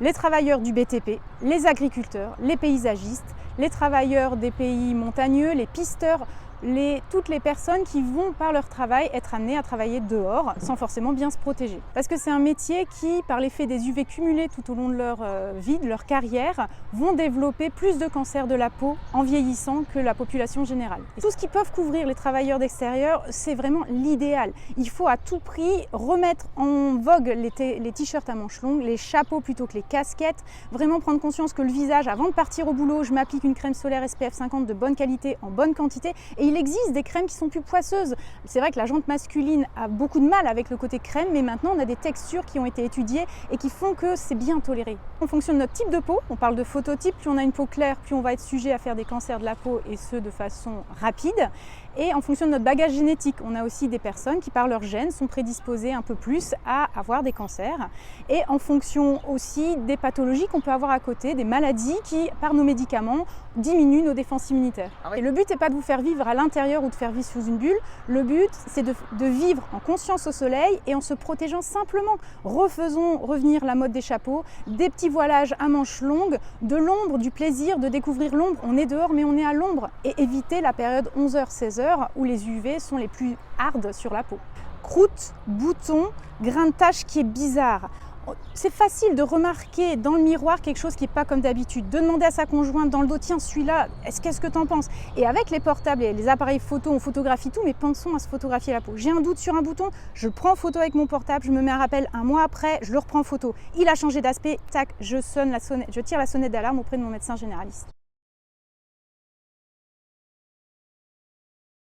les travailleurs du BTP, les agriculteurs, les paysagistes, les travailleurs des pays montagneux, les pisteurs, toutes les personnes qui vont par leur travail être amenées à travailler dehors sans forcément bien se protéger. Parce que c'est un métier qui, par l'effet des UV cumulés tout au long de leur vie, de leur carrière, vont développer plus de cancers de la peau en vieillissant que la population générale. Et tout ce qui peuvent couvrir les travailleurs d'extérieur, c'est vraiment l'idéal. Il faut à tout prix remettre en vogue les t-shirts à manches longues, les chapeaux plutôt que les casquettes, vraiment prendre conscience que le visage, avant de partir au boulot, je m'applique une crème solaire SPF 50 de bonne qualité, en bonne quantité. Et il existe des crèmes qui sont plus poisseuses. C'est vrai que la jante masculine a beaucoup de mal avec le côté crème, mais maintenant on a des textures qui ont été étudiées et qui font que c'est bien toléré. En fonction de notre type de peau, on parle de phototype, plus on a une peau claire, plus on va être sujet à faire des cancers de la peau et ce de façon rapide. Et en fonction de notre bagage génétique, on a aussi des personnes qui par leur gène sont prédisposées un peu plus à avoir des cancers. Et en fonction aussi des pathologies qu'on peut avoir à côté, des maladies qui, par nos médicaments, diminuent nos défenses immunitaires. Et le but n'est pas de vous faire vivre à l'intérieur ou de faire vivre sous une bulle. Le but, c'est de vivre en conscience au soleil et en se protégeant simplement. Refaisons revenir la mode des chapeaux, des petits voilages à manches longues, de l'ombre, du plaisir de découvrir l'ombre. On est dehors mais on est à l'ombre. Et éviter la période 11h-16h où les UV sont les plus hardes sur la peau. Croûte, boutons, grain de tache qui est bizarre. C'est facile de remarquer dans le miroir quelque chose qui n'est pas comme d'habitude, de demander à sa conjointe dans le dos, tiens celui-là, qu'est-ce que tu en penses? Et avec les portables et les appareils photo, on photographie tout, mais pensons à se photographier la peau. J'ai un doute sur un bouton, je prends photo avec mon portable, je me mets un rappel un mois après, je le reprends en photo. Il a changé d'aspect, tac, je tire la sonnette d'alarme auprès de mon médecin généraliste.